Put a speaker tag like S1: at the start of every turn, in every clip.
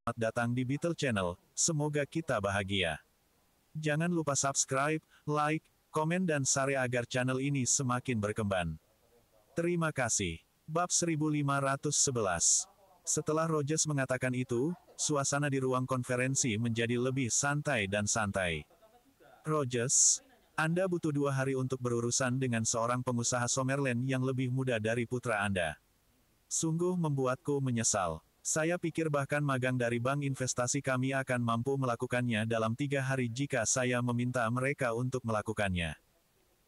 S1: Selamat datang di Beetle Channel, semoga kita bahagia. Jangan lupa subscribe, like, komen dan share agar channel ini semakin berkembang. Terima kasih. Bab 1511. Setelah Rogers mengatakan itu, suasana di ruang konferensi menjadi lebih santai dan santai. Rogers, Anda butuh 2 hari untuk berurusan dengan seorang pengusaha Summerland yang lebih muda dari putra Anda. Sungguh membuatku menyesal. Saya pikir bahkan magang dari bank investasi kami akan mampu melakukannya dalam 3 hari jika saya meminta mereka untuk melakukannya.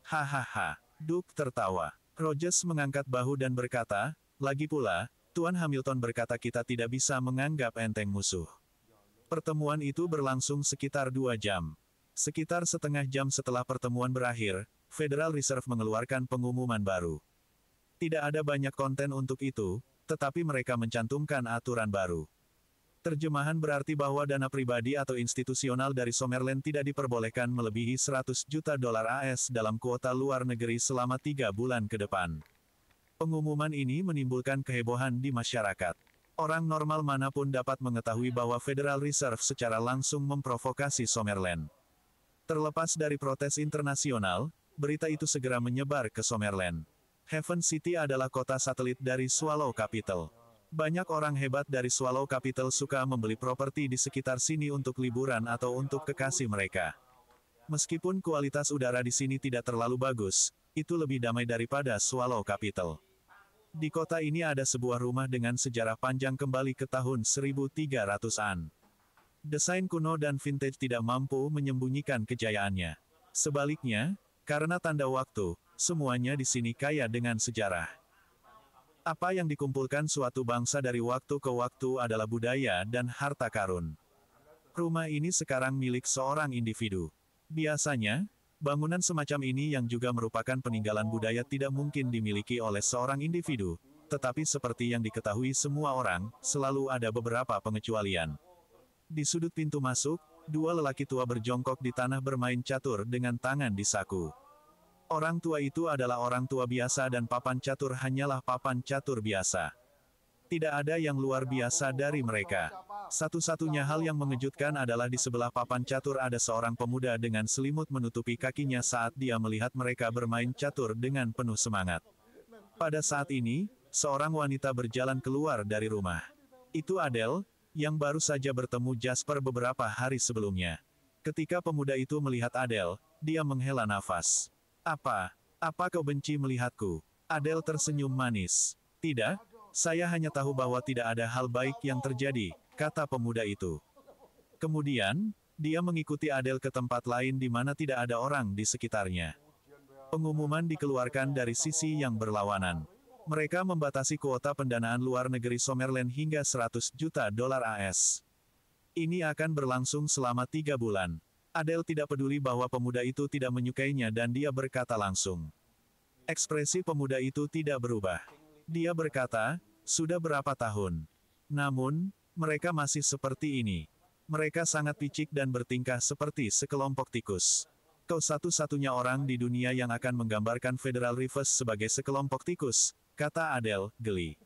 S1: Hahaha. Duke tertawa. Rogers mengangkat bahu dan berkata, lagi pula, Tuan Hamilton berkata kita tidak bisa menganggap enteng musuh. Pertemuan itu berlangsung sekitar 2 jam. Sekitar setengah jam setelah pertemuan berakhir, Federal Reserve mengeluarkan pengumuman baru. Tidak ada banyak konten untuk itu, tetapi mereka mencantumkan aturan baru. Terjemahan berarti bahwa dana pribadi atau institusional dari Summerland tidak diperbolehkan melebihi 100 juta dolar AS dalam kuota luar negeri selama 3 bulan ke depan. Pengumuman ini menimbulkan kehebohan di masyarakat. Orang normal manapun dapat mengetahui bahwa Federal Reserve secara langsung memprovokasi Summerland. Terlepas dari protes internasional, berita itu segera menyebar ke Summerland. Haven City adalah kota satelit dari Swallow Capital. Banyak orang hebat dari Swallow Capital suka membeli properti di sekitar sini untuk liburan atau untuk kekasih mereka. Meskipun kualitas udara di sini tidak terlalu bagus, itu lebih damai daripada Swallow Capital. Di kota ini ada sebuah rumah dengan sejarah panjang kembali ke tahun 1300-an. Desain kuno dan vintage tidak mampu menyembunyikan kejayaannya. Sebaliknya, karena tanda waktu, semuanya di sini kaya dengan sejarah. Apa yang dikumpulkan suatu bangsa dari waktu ke waktu adalah budaya dan harta karun. Rumah ini sekarang milik seorang individu. Biasanya, bangunan semacam ini yang juga merupakan peninggalan budaya tidak mungkin dimiliki oleh seorang individu, tetapi seperti yang diketahui semua orang, selalu ada beberapa pengecualian. Di sudut pintu masuk, 2 lelaki tua berjongkok di tanah bermain catur dengan tangan di saku. Orang tua itu adalah orang tua biasa dan papan catur hanyalah papan catur biasa. Tidak ada yang luar biasa dari mereka. Satu-satunya hal yang mengejutkan adalah di sebelah papan catur ada seorang pemuda dengan selimut menutupi kakinya saat dia melihat mereka bermain catur dengan penuh semangat. Pada saat ini, seorang wanita berjalan keluar dari rumah. Itu Adele, yang baru saja bertemu Jasper beberapa hari sebelumnya. Ketika pemuda itu melihat Adele, dia menghela nafas. Apa kau benci melihatku? Adele tersenyum manis. Tidak, saya hanya tahu bahwa tidak ada hal baik yang terjadi, kata pemuda itu. Kemudian, dia mengikuti Adele ke tempat lain di mana tidak ada orang di sekitarnya. Pengumuman dikeluarkan dari sisi yang berlawanan. Mereka membatasi kuota pendanaan luar negeri Summerland hingga 100 juta dolar AS. Ini akan berlangsung selama 3 bulan. Adele tidak peduli bahwa pemuda itu tidak menyukainya dan dia berkata langsung. Ekspresi pemuda itu tidak berubah. Dia berkata, sudah berapa tahun. Namun, mereka masih seperti ini. Mereka sangat picik dan bertingkah seperti sekelompok tikus. Kau satu-satunya orang di dunia yang akan menggambarkan Federal Reserve sebagai sekelompok tikus, kata Adele, geli.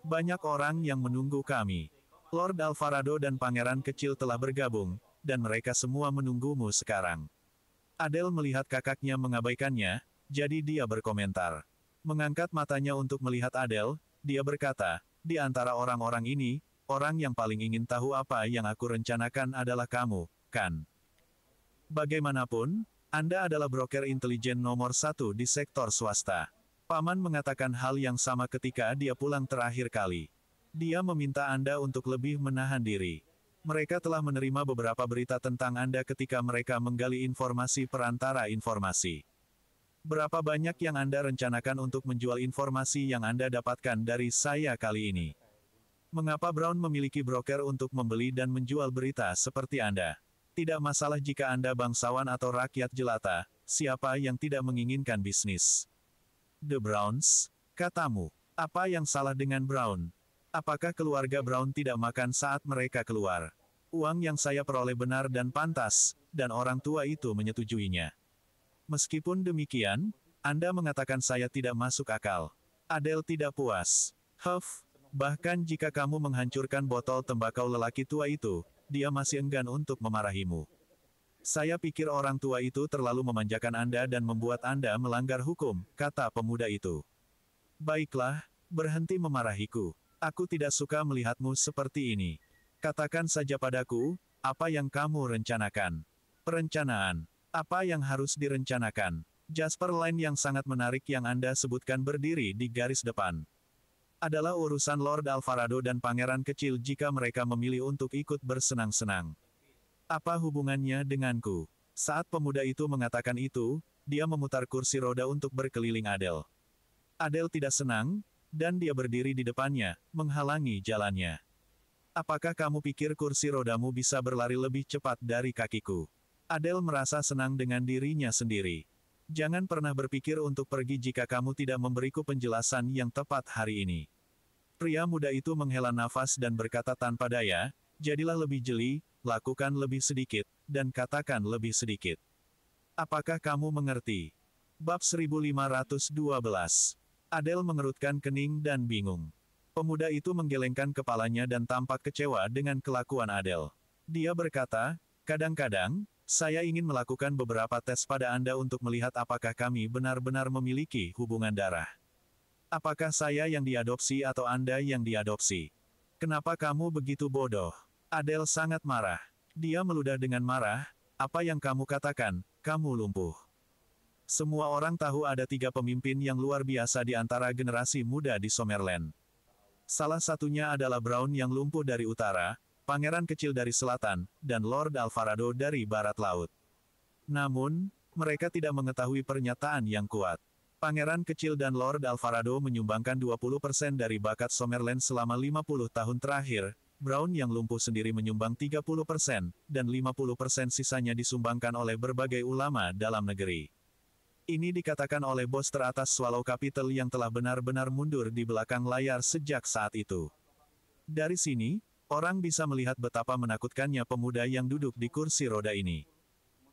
S1: Banyak orang yang menunggu kami. Lord Alvarado dan pangeran kecil telah bergabung, dan mereka semua menunggumu sekarang. Adele melihat kakaknya mengabaikannya, jadi dia berkomentar. Mengangkat matanya untuk melihat Adele, dia berkata, di antara orang-orang ini, orang yang paling ingin tahu apa yang aku rencanakan adalah kamu, kan? Bagaimanapun, Anda adalah broker intelijen nomor 1 di sektor swasta. Paman mengatakan hal yang sama ketika dia pulang terakhir kali. Dia meminta Anda untuk lebih menahan diri. Mereka telah menerima beberapa berita tentang Anda ketika mereka menggali informasi perantara informasi. Berapa banyak yang Anda rencanakan untuk menjual informasi yang Anda dapatkan dari saya kali ini? Mengapa Brown memiliki broker untuk membeli dan menjual berita seperti Anda? Tidak masalah jika Anda bangsawan atau rakyat jelata, siapa yang tidak menginginkan bisnis? The Browns, katamu. Apa yang salah dengan Brown? Apakah keluarga Brown tidak makan saat mereka keluar? Uang yang saya peroleh benar dan pantas, dan orang tua itu menyetujuinya. Meskipun demikian, Anda mengatakan saya tidak masuk akal. Adele tidak puas. Huff, Bahkan jika kamu menghancurkan botol tembakau lelaki tua itu, dia masih enggan untuk memarahimu. Saya pikir orang tua itu terlalu memanjakan Anda dan membuat Anda melanggar hukum, kata pemuda itu. Baiklah, berhenti memarahiku. Aku tidak suka melihatmu seperti ini. Katakan saja padaku, apa yang kamu rencanakan? Perencanaan. Apa yang harus direncanakan? Jasper Line yang sangat menarik yang Anda sebutkan berdiri di garis depan. Adalah urusan Lord Alvarado dan pangeran kecil jika mereka memilih untuk ikut bersenang-senang. Apa hubungannya denganku? Saat pemuda itu mengatakan itu, dia memutar kursi roda untuk berkeliling Adele. Adele tidak senang, dan dia berdiri di depannya, menghalangi jalannya. Apakah kamu pikir kursi rodamu bisa berlari lebih cepat dari kakiku? Adele merasa senang dengan dirinya sendiri. Jangan pernah berpikir untuk pergi jika kamu tidak memberiku penjelasan yang tepat hari ini. Pria muda itu menghela nafas dan berkata tanpa daya, jadilah lebih jeli, lakukan lebih sedikit, dan katakan lebih sedikit. Apakah kamu mengerti? Bab 1512. Adele mengerutkan kening dan bingung. Pemuda itu menggelengkan kepalanya dan tampak kecewa dengan kelakuan Adele. Dia berkata, kadang-kadang, saya ingin melakukan beberapa tes pada Anda untuk melihat apakah kami benar-benar memiliki hubungan darah. Apakah saya yang diadopsi atau Anda yang diadopsi? Kenapa kamu begitu bodoh? Adele sangat marah. Dia meludah dengan marah, apa yang kamu katakan, kamu lumpuh. Semua orang tahu ada 3 pemimpin yang luar biasa di antara generasi muda di Summerland. Salah satunya adalah Brown yang lumpuh dari utara, Pangeran Kecil dari selatan, dan Lord Alvarado dari barat laut. Namun, mereka tidak mengetahui pernyataan yang kuat. Pangeran Kecil dan Lord Alvarado menyumbangkan 20% dari bakat Summerland selama 50 tahun terakhir, Brown yang lumpuh sendiri menyumbang 30%, dan 50% sisanya disumbangkan oleh berbagai ulama dalam negeri. Ini dikatakan oleh bos teratas Swallow Capital yang telah benar-benar mundur di belakang layar sejak saat itu. Dari sini, orang bisa melihat betapa menakutkannya pemuda yang duduk di kursi roda ini.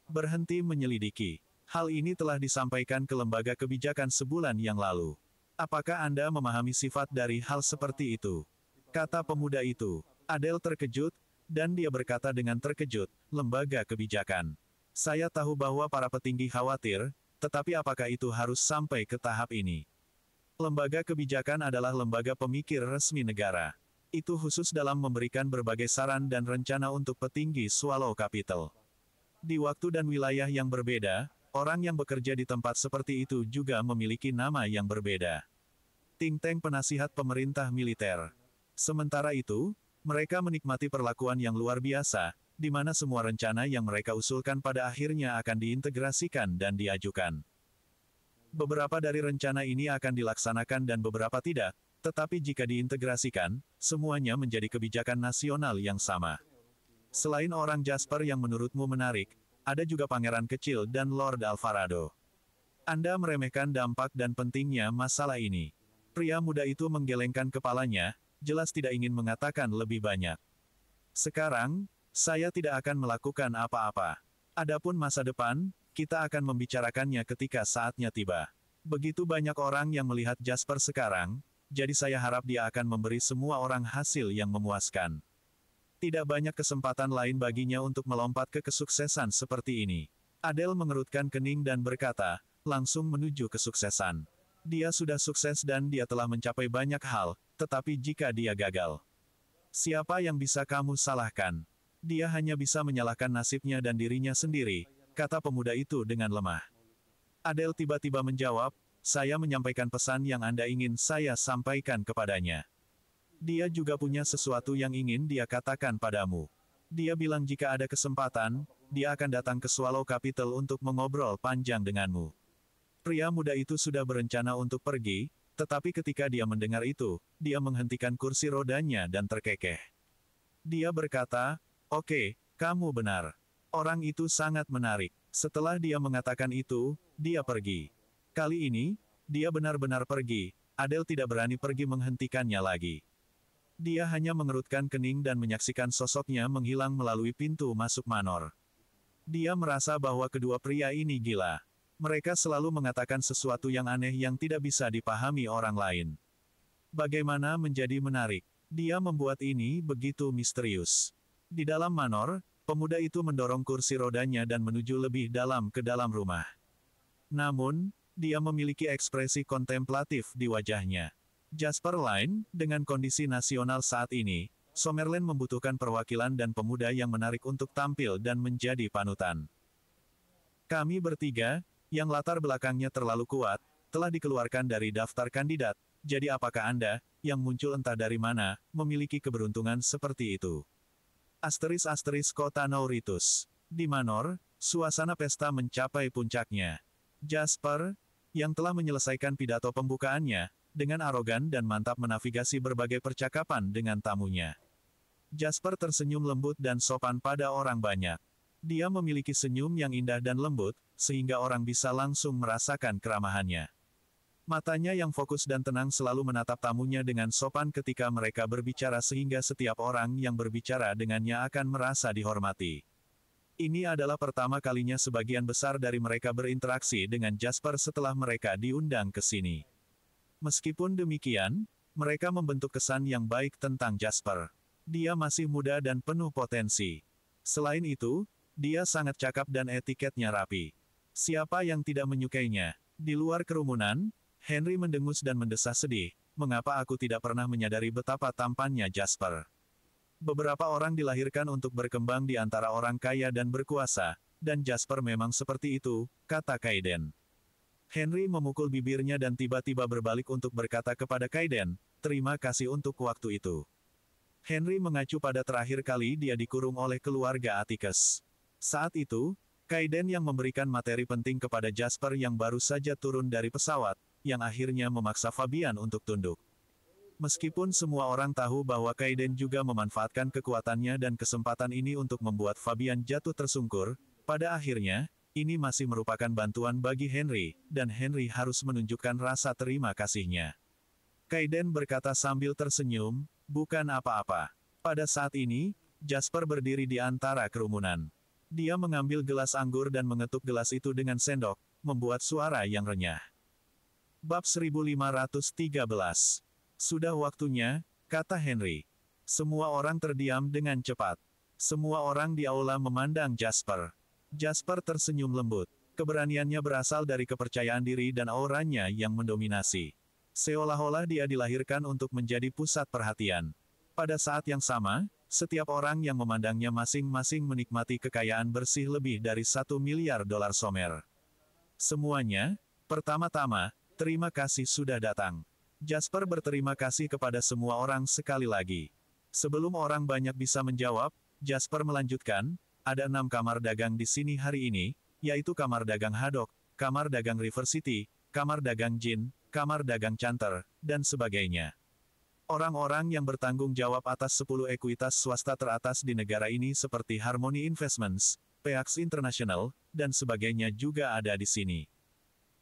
S1: Berhenti menyelidiki. Hal ini telah disampaikan ke lembaga kebijakan sebulan yang lalu. Apakah Anda memahami sifat dari hal seperti itu? Kata pemuda itu. Adele terkejut, dan dia berkata dengan terkejut, lembaga kebijakan. Saya tahu bahwa para petinggi khawatir, tetapi apakah itu harus sampai ke tahap ini? Lembaga kebijakan adalah lembaga pemikir resmi negara. Itu khusus dalam memberikan berbagai saran dan rencana untuk petinggi Swallow Capital. Di waktu dan wilayah yang berbeda, orang yang bekerja di tempat seperti itu juga memiliki nama yang berbeda. Think Tank Penasihat Pemerintah Militer. Sementara itu, mereka menikmati perlakuan yang luar biasa, di mana semua rencana yang mereka usulkan pada akhirnya akan diintegrasikan dan diajukan. Beberapa dari rencana ini akan dilaksanakan dan beberapa tidak, tetapi jika diintegrasikan, semuanya menjadi kebijakan nasional yang sama. Selain orang Jasper yang menurutmu menarik, ada juga Pangeran Kecil dan Lord Alvarado. Anda meremehkan dampak dan pentingnya masalah ini. Pria muda itu menggelengkan kepalanya, jelas tidak ingin mengatakan lebih banyak. Sekarang, saya tidak akan melakukan apa-apa. Adapun masa depan, kita akan membicarakannya ketika saatnya tiba. Begitu banyak orang yang melihat Jasper sekarang, jadi saya harap dia akan memberi semua orang hasil yang memuaskan. Tidak banyak kesempatan lain baginya untuk melompat ke kesuksesan seperti ini. Adele mengerutkan kening dan berkata, langsung menuju kesuksesan. Dia sudah sukses dan dia telah mencapai banyak hal, tetapi jika dia gagal, siapa yang bisa kamu salahkan? Dia hanya bisa menyalahkan nasibnya dan dirinya sendiri, kata pemuda itu dengan lemah. Adele tiba-tiba menjawab, saya menyampaikan pesan yang Anda ingin saya sampaikan kepadanya. Dia juga punya sesuatu yang ingin dia katakan padamu. Dia bilang jika ada kesempatan, dia akan datang ke Swallow Capital untuk mengobrol panjang denganmu. Pria muda itu sudah berencana untuk pergi, tetapi ketika dia mendengar itu, dia menghentikan kursi rodanya dan terkekeh. Dia berkata, oke, kamu benar. Orang itu sangat menarik. Setelah dia mengatakan itu, dia pergi. Kali ini, dia benar-benar pergi, Adele tidak berani pergi menghentikannya lagi. Dia hanya mengerutkan kening dan menyaksikan sosoknya menghilang melalui pintu masuk manor. Dia merasa bahwa kedua pria ini gila. Mereka selalu mengatakan sesuatu yang aneh yang tidak bisa dipahami orang lain. Bagaimana menjadi menarik? Dia membuat ini begitu misterius. Di dalam manor, pemuda itu mendorong kursi rodanya dan menuju lebih dalam ke dalam rumah. Namun, dia memiliki ekspresi kontemplatif di wajahnya. Jasper Line, dengan kondisi nasional saat ini, Summerland membutuhkan perwakilan dan pemuda yang menarik untuk tampil dan menjadi panutan. Kami bertiga, yang latar belakangnya terlalu kuat, telah dikeluarkan dari daftar kandidat. Jadi apakah Anda, yang muncul entah dari mana, memiliki keberuntungan seperti itu? Kota Nauritus. Di Manor, suasana pesta mencapai puncaknya. Jasper, yang telah menyelesaikan pidato pembukaannya, dengan arogan dan mantap menavigasi berbagai percakapan dengan tamunya. Jasper tersenyum lembut dan sopan pada orang banyak. Dia memiliki senyum yang indah dan lembut, sehingga orang bisa langsung merasakan keramahannya. Matanya yang fokus dan tenang selalu menatap tamunya dengan sopan ketika mereka berbicara sehingga setiap orang yang berbicara dengannya akan merasa dihormati. Ini adalah pertama kalinya sebagian besar dari mereka berinteraksi dengan Jasper setelah mereka diundang ke sini. Meskipun demikian, mereka membentuk kesan yang baik tentang Jasper. Dia masih muda dan penuh potensi. Selain itu, dia sangat cakap dan etiketnya rapi. Siapa yang tidak menyukainya? Di luar kerumunan, Henry mendengus dan mendesah sedih, mengapa aku tidak pernah menyadari betapa tampannya Jasper. Beberapa orang dilahirkan untuk berkembang di antara orang kaya dan berkuasa, dan Jasper memang seperti itu, kata Kaiden. Henry memukul bibirnya dan tiba-tiba berbalik untuk berkata kepada Kaiden, terima kasih untuk waktu itu. Henry mengacu pada terakhir kali dia dikurung oleh keluarga Atticus. Saat itu, Kaiden yang memberikan materi penting kepada Jasper yang baru saja turun dari pesawat, yang akhirnya memaksa Fabian untuk tunduk. Meskipun semua orang tahu bahwa Kaiden juga memanfaatkan kekuatannya dan kesempatan ini untuk membuat Fabian jatuh tersungkur, pada akhirnya, ini masih merupakan bantuan bagi Henry, dan Henry harus menunjukkan rasa terima kasihnya. Kaiden berkata sambil tersenyum, bukan apa-apa. Pada saat ini, Jasper berdiri di antara kerumunan. Dia mengambil gelas anggur dan mengetuk gelas itu dengan sendok, membuat suara yang renyah. Bab 1513. Sudah waktunya, kata Henry. Semua orang terdiam dengan cepat. Semua orang di aula memandang Jasper. Jasper tersenyum lembut. Keberaniannya berasal dari kepercayaan diri dan auranya yang mendominasi. Seolah-olah dia dilahirkan untuk menjadi pusat perhatian. Pada saat yang sama, setiap orang yang memandangnya masing-masing menikmati kekayaan bersih lebih dari $1 miliar Somer. Semuanya, pertama-tama, terima kasih sudah datang. Jasper berterima kasih kepada semua orang sekali lagi. Sebelum orang banyak bisa menjawab, Jasper melanjutkan, ada 6 kamar dagang di sini hari ini, yaitu kamar dagang Haddock, kamar dagang River City, kamar dagang Jin, kamar dagang Chanter, dan sebagainya. Orang-orang yang bertanggung jawab atas 10 ekuitas swasta teratas di negara ini seperti Harmony Investments, PX International, dan sebagainya juga ada di sini.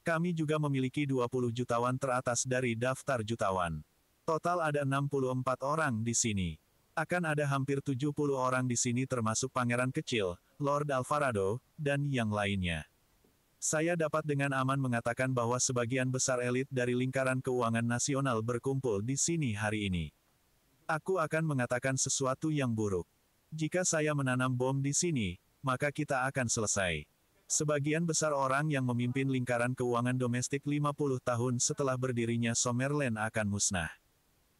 S1: Kami juga memiliki 20 jutawan teratas dari daftar jutawan. Total ada 64 orang di sini. Akan ada hampir 70 orang di sini termasuk pangeran kecil, Lord Alvarado, dan yang lainnya. Saya dapat dengan aman mengatakan bahwa sebagian besar elit dari lingkaran keuangan nasional berkumpul di sini hari ini. Aku akan mengatakan sesuatu yang buruk. Jika saya menanam bom di sini, maka kita akan selesai. Sebagian besar orang yang memimpin lingkaran keuangan domestik 50 tahun setelah berdirinya Summerland akan musnah.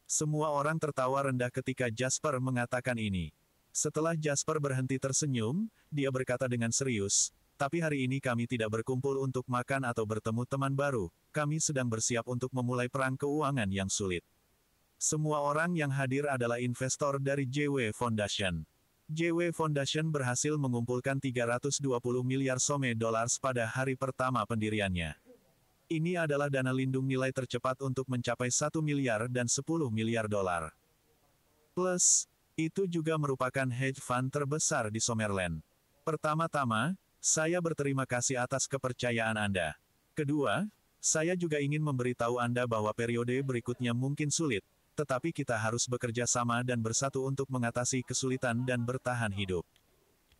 S1: Semua orang tertawa rendah ketika Jasper mengatakan ini. Setelah Jasper berhenti tersenyum, dia berkata dengan serius, tapi hari ini kami tidak berkumpul untuk makan atau bertemu teman baru, kami sedang bersiap untuk memulai perang keuangan yang sulit. Semua orang yang hadir adalah investor dari JW Foundation. JW Foundation berhasil mengumpulkan 320 miliar $, pada hari pertama pendiriannya. Ini adalah dana lindung nilai tercepat untuk mencapai 1 miliar dan 10 miliar $. Plus, itu juga merupakan hedge fund terbesar di Summerland. Pertama-tama, saya berterima kasih atas kepercayaan Anda. Kedua, saya juga ingin memberitahu Anda bahwa periode berikutnya mungkin sulit, tetapi kita harus bekerja sama dan bersatu untuk mengatasi kesulitan dan bertahan hidup.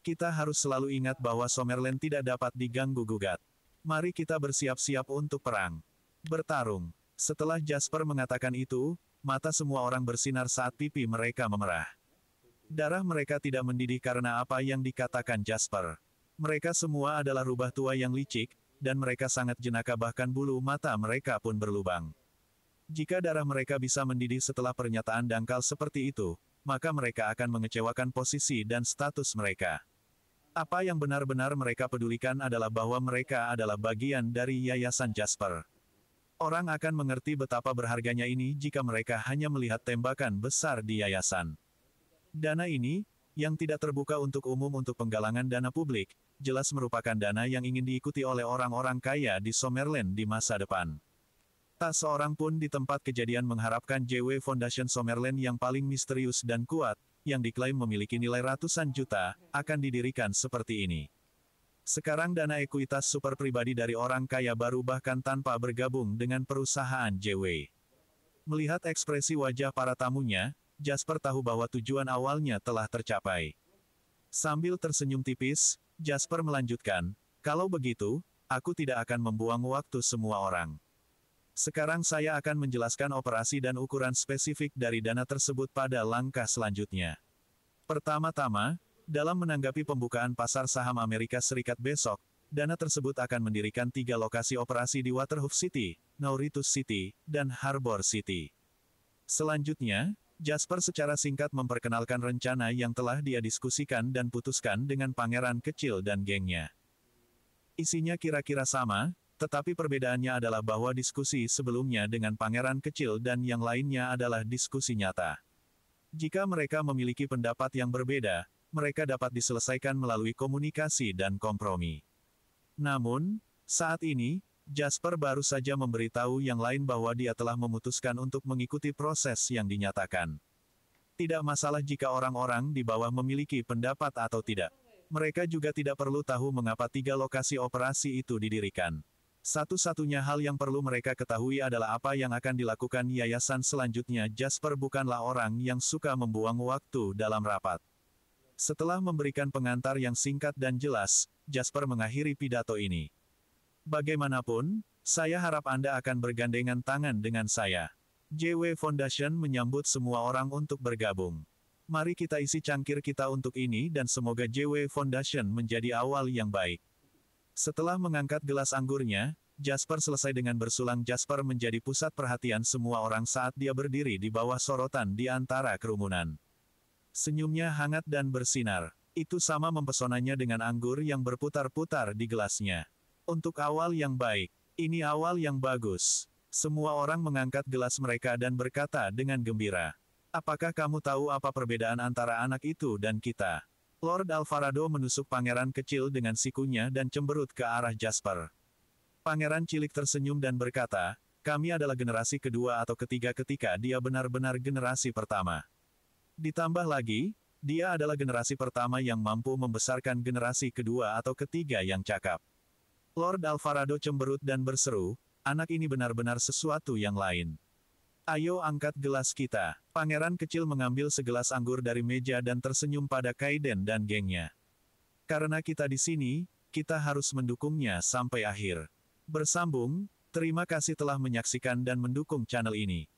S1: Kita harus selalu ingat bahwa Summerland tidak dapat diganggu-gugat. Mari kita bersiap-siap untuk perang. Bertarung. Setelah Jasper mengatakan itu, mata semua orang bersinar saat pipi mereka memerah. Darah mereka tidak mendidih karena apa yang dikatakan Jasper. Mereka semua adalah rubah tua yang licik, dan mereka sangat jenaka bahkan bulu mata mereka pun berlubang. Jika darah mereka bisa mendidih setelah pernyataan dangkal seperti itu, maka mereka akan mengecewakan posisi dan status mereka. Apa yang benar-benar mereka pedulikan adalah bahwa mereka adalah bagian dari Yayasan Jasper. Orang akan mengerti betapa berharganya ini jika mereka hanya melihat tembakan besar di yayasan. Dana ini, yang tidak terbuka untuk umum untuk penggalangan dana publik, jelas merupakan dana yang ingin diikuti oleh orang-orang kaya di Summerland di masa depan. Tak seorang pun di tempat kejadian mengharapkan JW Foundation Summerland yang paling misterius dan kuat, yang diklaim memiliki nilai ratusan juta, akan didirikan seperti ini. Sekarang dana ekuitas super pribadi dari orang kaya baru bahkan tanpa bergabung dengan perusahaan JW. Melihat ekspresi wajah para tamunya, Jasper tahu bahwa tujuan awalnya telah tercapai. Sambil tersenyum tipis, Jasper melanjutkan, "Kalau begitu, aku tidak akan membuang waktu semua orang. Sekarang saya akan menjelaskan operasi dan ukuran spesifik dari dana tersebut pada langkah selanjutnya. Pertama-tama, dalam menanggapi pembukaan pasar saham Amerika Serikat besok, dana tersebut akan mendirikan 3 lokasi operasi di Waterhoof City, Nauritus City, dan Harbor City." Selanjutnya, Jasper secara singkat memperkenalkan rencana yang telah dia diskusikan dan putuskan dengan pangeran kecil dan gengnya. Isinya kira-kira sama, tetapi perbedaannya adalah bahwa diskusi sebelumnya dengan pangeran kecil dan yang lainnya adalah diskusi nyata. Jika mereka memiliki pendapat yang berbeda, mereka dapat diselesaikan melalui komunikasi dan kompromi. Namun, saat ini, Jasper baru saja memberitahu yang lain bahwa dia telah memutuskan untuk mengikuti proses yang dinyatakan. Tidak masalah jika orang-orang di bawah memiliki pendapat atau tidak. Mereka juga tidak perlu tahu mengapa 3 lokasi operasi itu didirikan. Satu-satunya hal yang perlu mereka ketahui adalah apa yang akan dilakukan yayasan selanjutnya. Jasper bukanlah orang yang suka membuang waktu dalam rapat. Setelah memberikan pengantar yang singkat dan jelas, Jasper mengakhiri pidato ini. "Bagaimanapun, saya harap Anda akan bergandengan tangan dengan saya. JW Foundation menyambut semua orang untuk bergabung. Mari kita isi cangkir kita untuk ini dan semoga JW Foundation menjadi awal yang baik." Setelah mengangkat gelas anggurnya, Jasper selesai dengan bersulang. Jasper menjadi pusat perhatian semua orang saat dia berdiri di bawah sorotan di antara kerumunan. Senyumnya hangat dan bersinar. Itu sama mempesonanya dengan anggur yang berputar-putar di gelasnya. Untuk awal yang baik. Ini awal yang bagus. Semua orang mengangkat gelas mereka dan berkata dengan gembira. "Apakah kamu tahu apa perbedaan antara anak itu dan kita?" Lord Alvarado menusuk pangeran kecil dengan sikunya dan cemberut ke arah Jasper. Pangeran cilik tersenyum dan berkata, "Kami adalah generasi kedua atau ketiga ketika dia benar-benar generasi pertama. Ditambah lagi, dia adalah generasi pertama yang mampu membesarkan generasi kedua atau ketiga yang cakap." Lord Alvarado cemberut dan berseru, "Anak ini benar-benar sesuatu yang lain. Ayo angkat gelas kita." Pangeran kecil mengambil segelas anggur dari meja dan tersenyum pada Kaiden dan gengnya. "Karena kita di sini, kita harus mendukungnya sampai akhir." Bersambung, terima kasih telah menyaksikan dan mendukung channel ini.